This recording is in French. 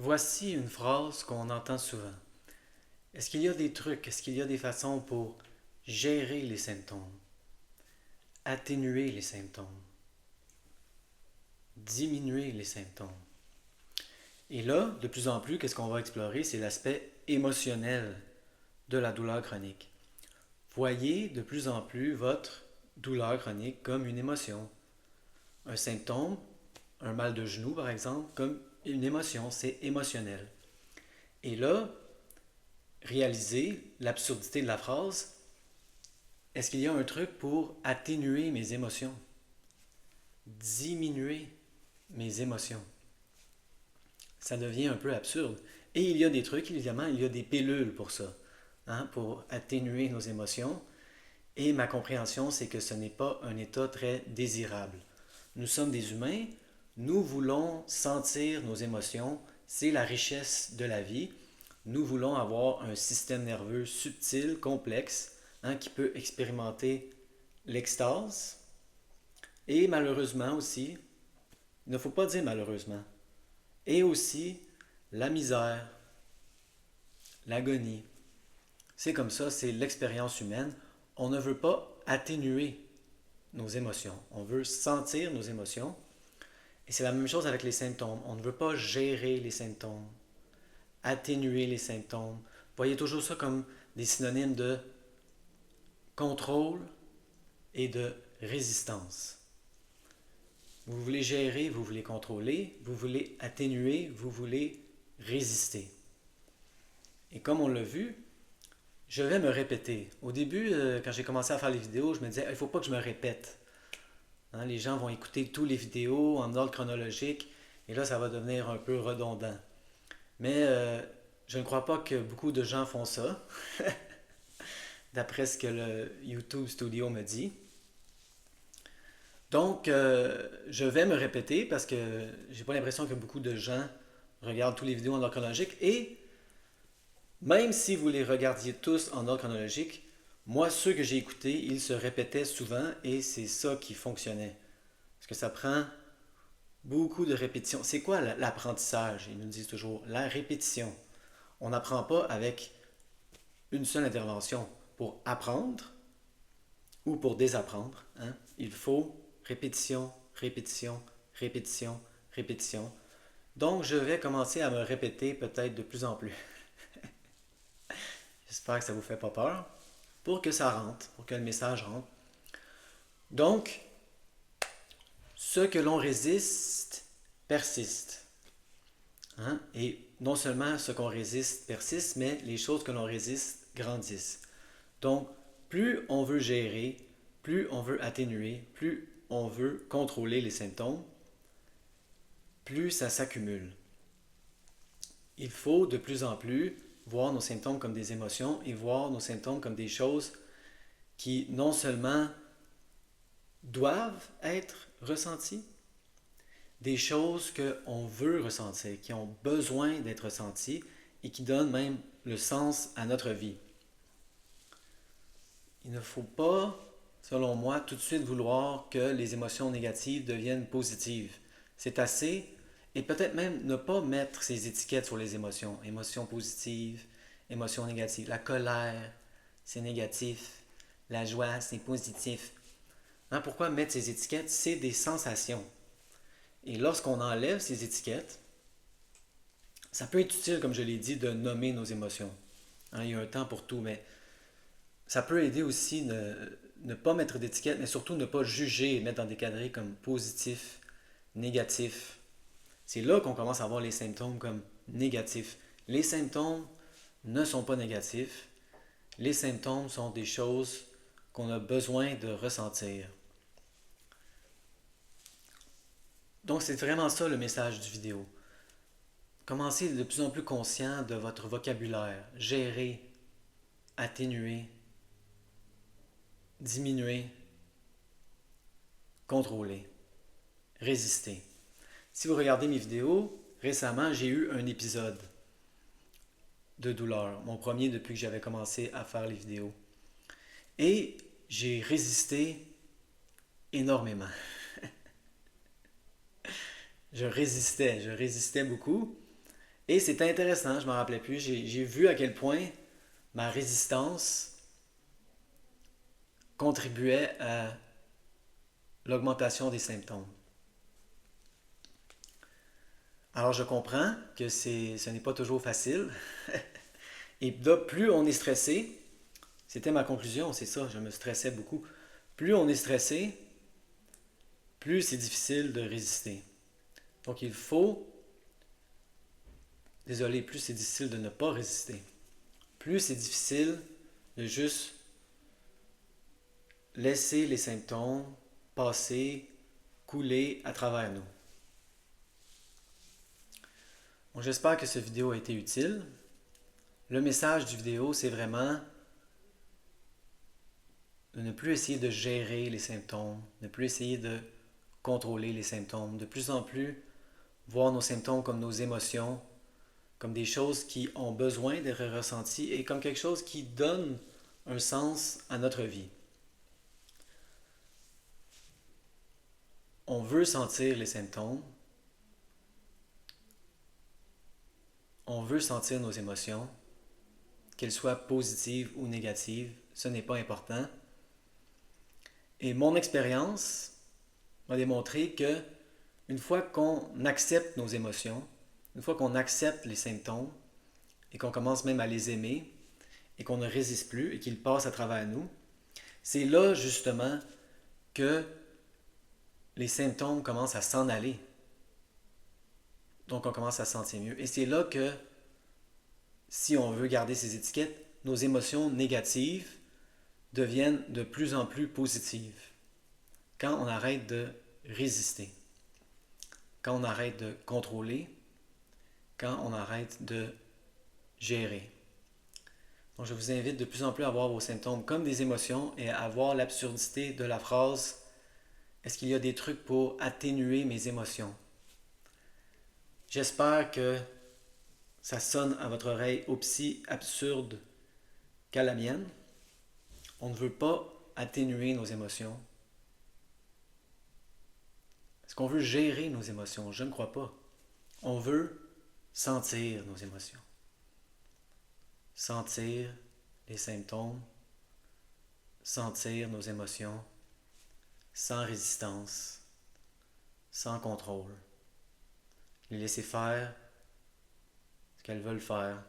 Voici une phrase qu'on entend souvent. Est-ce qu'il y a des trucs, est-ce qu'il y a des façons pour gérer les symptômes, atténuer les symptômes, diminuer les symptômes? Et là, de plus en plus, qu'est-ce qu'on va explorer? C'est l'aspect émotionnel de la douleur chronique. Voyez de plus en plus votre douleur chronique comme une émotion. Un symptôme, un mal de genou par exemple, comme une émotion, c'est émotionnel. Et là, réalisez l'absurdité de la phrase. Est-ce qu'il y a un truc pour atténuer mes émotions, diminuer mes émotions? Ça devient un peu absurde. Et il y a des trucs, évidemment, il y a des pilules pour ça, hein, pour atténuer nos émotions. Et ma compréhension, c'est que ce n'est pas un état très désirable. Nous sommes des humains, nous voulons sentir nos émotions, c'est la richesse de la vie. Nous voulons avoir un système nerveux subtil, complexe, hein, qui peut expérimenter l'extase. Et malheureusement aussi, il ne faut pas dire malheureusement, et aussi la misère, l'agonie. C'est comme ça, c'est l'expérience humaine. On ne veut pas atténuer nos émotions. On veut sentir nos émotions. Et c'est la même chose avec les symptômes. On ne veut pas gérer les symptômes, atténuer les symptômes. Voyez toujours ça comme des synonymes de contrôle et de résistance. Vous voulez gérer, vous voulez contrôler, vous voulez atténuer, vous voulez résister. Et comme on l'a vu, je vais me répéter. Au début, quand j'ai commencé à faire les vidéos, je me disais, il ne faut pas que je me répète. Hein, les gens vont écouter toutes les vidéos en ordre chronologique, et là, ça va devenir un peu redondant. Mais je ne crois pas que beaucoup de gens font ça, d'après ce que le YouTube Studio me dit. Donc, je vais me répéter parce que j'ai pas l'impression que beaucoup de gens regardent toutes les vidéos en ordre chronologique. Et même si vous les regardiez tous en ordre chronologique, moi, ceux que j'ai écoutés, ils se répétaient souvent et c'est ça qui fonctionnait. Parce que ça prend beaucoup de répétition. C'est quoi l'apprentissage? Ils nous disent toujours la répétition. On n'apprend pas avec une seule intervention. Pour apprendre ou pour désapprendre, hein, il faut répétition, répétition, répétition, répétition. Donc, je vais commencer à me répéter peut-être de plus en plus. J'espère que ça ne vous fait pas peur. Pour que ça rentre, pour que le message rentre. Donc, ce que l'on résiste persiste. Hein? Et non seulement ce qu'on résiste persiste, mais les choses que l'on résiste grandissent. Donc, plus on veut gérer, plus on veut atténuer, plus on veut contrôler les symptômes, plus ça s'accumule. Il faut de plus en plus voir nos symptômes comme des émotions et voir nos symptômes comme des choses qui non seulement doivent être ressenties, des choses qu'on veut ressentir, qui ont besoin d'être ressenties et qui donnent même le sens à notre vie. Il ne faut pas, selon moi, tout de suite vouloir que les émotions négatives deviennent positives. C'est assez, et peut-être même ne pas mettre ces étiquettes sur les émotions. Émotions positives, émotions négatives. La colère, c'est négatif. La joie, c'est positif. Hein, pourquoi mettre ces étiquettes? C'est des sensations. Et lorsqu'on enlève ces étiquettes, ça peut être utile, comme je l'ai dit, de nommer nos émotions. Hein, il y a un temps pour tout, mais ça peut aider aussi ne pas mettre d'étiquette, mais surtout ne pas juger et mettre dans des cadrés comme positif, négatif. C'est là qu'on commence à voir les symptômes comme négatifs. Les symptômes ne sont pas négatifs. Les symptômes sont des choses qu'on a besoin de ressentir. Donc c'est vraiment ça le message du vidéo. Commencez de plus en plus conscient de votre vocabulaire. Gérer, atténuer, diminuer, contrôler, résister. Si vous regardez mes vidéos, récemment, j'ai eu un épisode de douleur, mon premier depuis que j'avais commencé à faire les vidéos. Et j'ai résisté énormément. Je résistais beaucoup. Et c'était intéressant, je ne m'en rappelais plus. J'ai vu à quel point ma résistance contribuait à l'augmentation des symptômes. Alors je comprends que ce n'est pas toujours facile. Et là, plus on est stressé, c'était ma conclusion, c'est ça, je me stressais beaucoup. Plus on est stressé, plus c'est difficile de résister. Donc il faut, désolé, plus c'est difficile de ne pas résister. Plus c'est difficile de juste laisser les symptômes passer, couler à travers nous. Bon, j'espère que cette vidéo a été utile. Le message du vidéo, c'est vraiment de ne plus essayer de gérer les symptômes, ne plus essayer de contrôler les symptômes, de plus en plus voir nos symptômes comme nos émotions, comme des choses qui ont besoin d'être ressenties et comme quelque chose qui donne un sens à notre vie. On veut sentir les symptômes, on veut sentir nos émotions, qu'elles soient positives ou négatives, ce n'est pas important. Et mon expérience m'a démontré que une fois qu'on accepte nos émotions, une fois qu'on accepte les symptômes et qu'on commence même à les aimer et qu'on ne résiste plus et qu'ils passent à travers nous, c'est là justement que les symptômes commencent à s'en aller. Donc on commence à se sentir mieux. Et c'est là que, si on veut garder ces étiquettes, nos émotions négatives deviennent de plus en plus positives. Quand on arrête de résister, quand on arrête de contrôler, quand on arrête de gérer. Donc je vous invite de plus en plus à voir vos symptômes comme des émotions et à voir l'absurdité de la phrase « Est-ce qu'il y a des trucs pour atténuer mes émotions ?» J'espère que ça sonne à votre oreille aussi absurde qu'à la mienne. On ne veut pas atténuer nos émotions. Est-ce qu'on veut gérer nos émotions? Je ne crois pas. On veut sentir nos émotions. Sentir les symptômes, sentir nos émotions sans résistance, sans contrôle. Les laisser faire ce qu'elles veulent faire